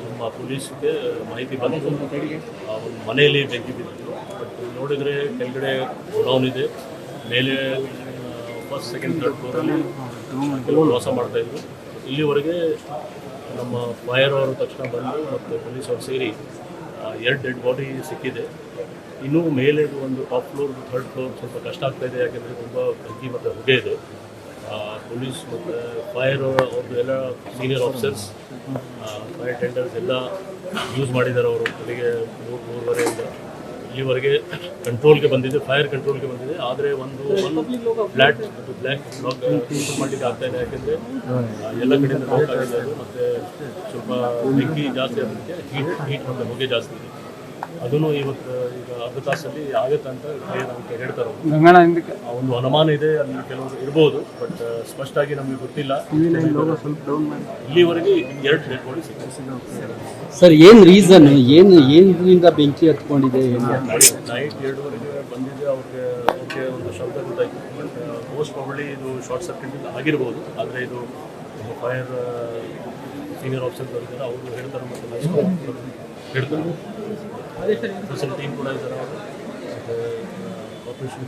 ನಮ್ಮ ಪೊಲೀಸ್ಗೆ ಮಾಹಿತಿ ಬಂತು, ಒಂದು ಮನೆಯಲ್ಲಿ ಬೆಂಕಿ ಬಿದ್ದಿತ್ತು. ಬಟ್ ನೋಡಿದರೆ ಕೆಳಗಡೆ ಗೋಡೌನ್ ಇದೆ, ಮೇಲೆ ಫಸ್ಟ್ ಸೆಕೆಂಡ್ ಥರ್ಡ್ ಫ್ಲೋರಲ್ಲಿ ಕೆಲವರು ವಾಸ ಮಾಡ್ತಾಯಿದ್ರು. ಇಲ್ಲಿವರೆಗೆ ನಮ್ಮ ಫೈರ್ ಅವರು ತಕ್ಷಣ ಬಂದು ಮತ್ತು ಪೊಲೀಸ್ ಅವರು ಸೇರಿ 2 ಡೆಡ್ ಬಾಡಿ ಸಿಕ್ಕಿದೆ. ಇನ್ನೂ ಮೇಲೆ ಒಂದು ಟಾಪ್ ಫ್ಲೋರ್ ಥರ್ಡ್ ಫ್ಲೋರ್ ಸ್ವಲ್ಪ ಕಷ್ಟ ಆಗ್ತಾಯಿದೆ, ಯಾಕೆಂದರೆ ತುಂಬ ಬೆಂಕಿ ಮತ್ತು ಹೊಗೆ ಇದೆ. ಪೊಲೀಸ್ ಮತ್ತು ಫೈರ್ ಅವ್ರದ್ದು ಎಲ್ಲ ಸೀನಿಯರ್ ಆಫೀಸರ್ಸ್, ಫೈರ್ ಟೆಂಡರ್ಸ್ ಎಲ್ಲ ಯೂಸ್ ಮಾಡಿದ್ದಾರೆ. ಅವರು ಬೆಳಿಗ್ಗೆ 3-3:30 ಇಲ್ಲಿವರೆಗೆ ಕಂಟ್ರೋಲ್ಗೆ ಬಂದಿದೆ, ಫೈರ್ ಕಂಟ್ರೋಲ್ಗೆ ಬಂದಿದೆ. ಆದರೆ ಒಂದು ಬ್ಲ್ಯಾಕ್ ಬ್ಲಾಕ್ ಮಾಡಲಿಕ್ಕೆ ಆಗ್ತಾಯಿದೆ, ಯಾಕೆಂದರೆ ಎಲ್ಲ ಕಡೆಯಿಂದ ಲಾಕ್ ಆಗಿದೆ ಅದು. ಮತ್ತು ಸ್ವಲ್ಪ ಬೆಂಕಿ ಜಾಸ್ತಿ ಆಗೋದಕ್ಕೆ ಹೀಟ್ ಮತ್ತು ಹೊಗೆ ಜಾಸ್ತಿ ಇದೆ. ಅದನ್ನು ಇವತ್ತು ಈಗ ಅರ್ಧ ತಾಸಲ್ಲಿ ಆಗುತ್ತೆ ಅಂತ ನಮಗೆ ಹೇಳ್ತಾರೆ. ಒಂದು ಅನುಮಾನ ಇದೆ, ಅಲ್ಲಿ ಕೆಲವರು ಇರ್ಬೋದು, ಬಟ್ ಸ್ಪಷ್ಟವಾಗಿ ನಮಗೆ ಗೊತ್ತಿಲ್ಲ. ಇಲ್ಲಿವರೆಗೆ 2 ಡೆಡ್ ಬಾಡಿ ಸಿಕ್ಕಿದೆ. ಸರ್, ಏನು ರೀಸನ್, ಏನಿಂದ ಬೆಂಕಿ ಹತ್ಕೊಂಡಿದೆ? ನೈಟ್ 2:30 ಬಂದಿದೆ. ಅವ್ರಿಗೆ ಒಂದು ಶಬ್ದ ಗೊತ್ತಾಯಿತು. ಬಟ್ ಮೋಸ್ಟ್ ಪ್ರಾಬಬ್ಲಿ ಇದು ಶಾರ್ಟ್ ಸರ್ಕ್ಯೂಟ್ ಆಗಿರ್ಬೋದು. ಆದರೆ ಇದು ಫೈರ್ ಸೀನಿಯರ್ ಆಫೀಸರ್ ಬರ್ತಾರೆ, ಅವರು ಹೇಳ್ತಾರೆ ಮತ್ತು ಹೇಳ್ತಾರೆ. ಸ್ಪೆಷಲ್ ಟೀಮ್ ಕೂಡ ಇದ್ದಾರೆ, ಅವರು ಮತ್ತು ಆಪರೇಷನ್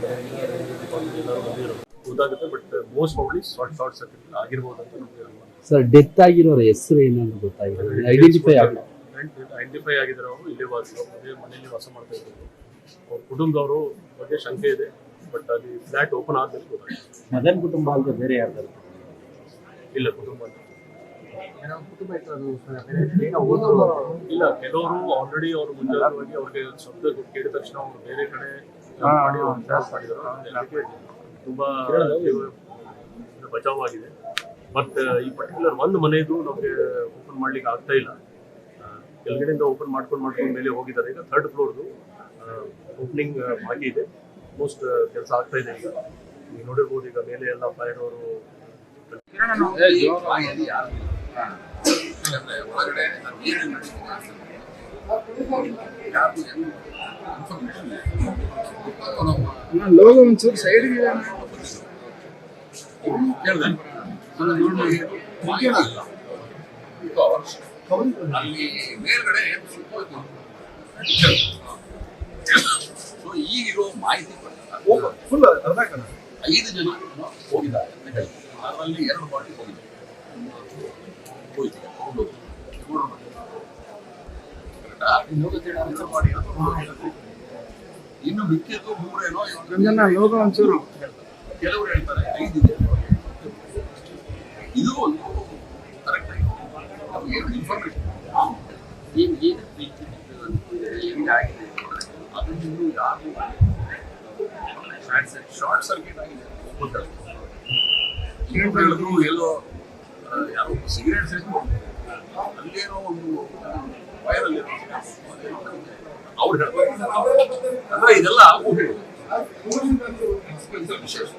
ಡಿಪಾರ್ಟ್ಮೆಂಟ್ ಎಲ್ಲರೂ ಬಂದಿರೋದು ಗೊತ್ತಾಗುತ್ತೆ. But most probably short circuit ಆಗಿರ್ಬೋದು ಅಂತ ನಮಗೆ. ಸರ್, ಡೆತ್ ಆಗಿರೋರ ಹೆಸರು ಏನಾದ್ರು ಗೊತ್ತಾಗಿದೆ? ಐಡೆಂಟಿಫೈ ಆಗಿದ್ದಾರೆ. ಅವರು ಇಲ್ಲೇ ಮನೆಯಲ್ಲಿ ವಾಸ ಮಾಡ್ತಾ ಇದ್ದಾರೆ. ಅವ್ರ ಕುಟುಂಬದವರು ಬಗ್ಗೆ ಶಂಕೆ ಇದೆ, ಬಟ್ ಅಲ್ಲಿ ಫ್ಲ್ಯಾಟ್ ಓಪನ್ ಆದ್ಮೇಲೆ ಗೊತ್ತಾಗಿದೆ. ಮದನ್ ಕುಟುಂಬ ಅಲ್ಲದೆ ಬೇರೆ ಯಾರ್ದಾರು? ಇಲ್ಲ, ಕುಟುಂಬ ಇಲ್ಲ. ಕೆಲವರು ಆಲ್ರೆಡಿ ಅವರು ಮುಂಜಾಗ್ರವಾಗಿ ಅವ್ರಿಗೆ ಶಬ್ದ ಕೇಳಿದ ತಕ್ಷಣ ಅವರು ಬೇರೆ ಕಡೆ ಮಾಡಿ ಮಾಡಿದ್ರು. ತುಂಬಾ ಬಚಾವಾಗಿದೆ. ಬಟ್ ಈ ಪರ್ಟಿಕ್ಯುಲರ್ ಒಂದು ಮನೆಯದು ನಮಗೆ ಓಪನ್ ಮಾಡ್ಲಿಕ್ಕೆ ಆಗ್ತಾ ಇಲ್ಲ. ಕೆಳಗಡೆಯಿಂದ ಓಪನ್ ಮಾಡ್ಕೊಂಡು ಮೇಲೆ ಹೋಗಿದ್ದಾರೆ. ಈಗ 3rd ಫ್ಲೋರ್ದು ಓಪನಿಂಗ್ ಬಾಕಿ ಇದೆ. ಮೋಸ್ಟ್ ಕೆಲಸ ಆಗ್ತಾ ಇದೆ. ಈಗ ನೀವು ನೋಡಿರ್ಬೋದು, ಈಗ ಮೇಲೆ ಎಲ್ಲ ಫೈರ್ ಅವರು ಲೋಗೋ ಒಂಚೂರು ಸೈಡ್ ಅಲ್ಲಿ ಮೇಲ್ಗಡೆ ಈಗಿರೋ ಮಾಹಿತಿ ಫುಲ್ 5 ಜನ ಹೋಗಿದ್ದಾರೆ. ಅದರಲ್ಲಿ 2 ಬಾಡಿ ಹೋಗಿದೆ. ಇನ್ನು ಮಿಕ್ಕಿದ್ದು 3 ಲೋಗೋ ಒಂಚೂರು ಕೆಲವರು ಹೇಳ್ತಾರೆ 5 ಇದೆ. ಇದು ಒಂದು ಕರೆಕ್ಟ್ ಆಗಿ ನಮಗೆ ಇನ್ಫಾರ್ಮೇಶನ್ ಅದನ್ನು ಯಾರು ಶಾರ್ಟ್ ಸರ್ಕ್ಯೂಟ್ ಆಗಿದೆ. ಹೇಳಿದ್ರು ಎಲ್ಲೋ ಯಾರೋ ಸಿಗರೇಟ್ ಸೇರಿದ್ರು, ಅಲ್ಲೇನೋ ಒಂದು ವೈರಲ್ಲಿ ಅವ್ರು ಹೇಳ್ತಾರೆ. ಅಂದ್ರೆ ಇದೆಲ್ಲ ವಿಶೇಷ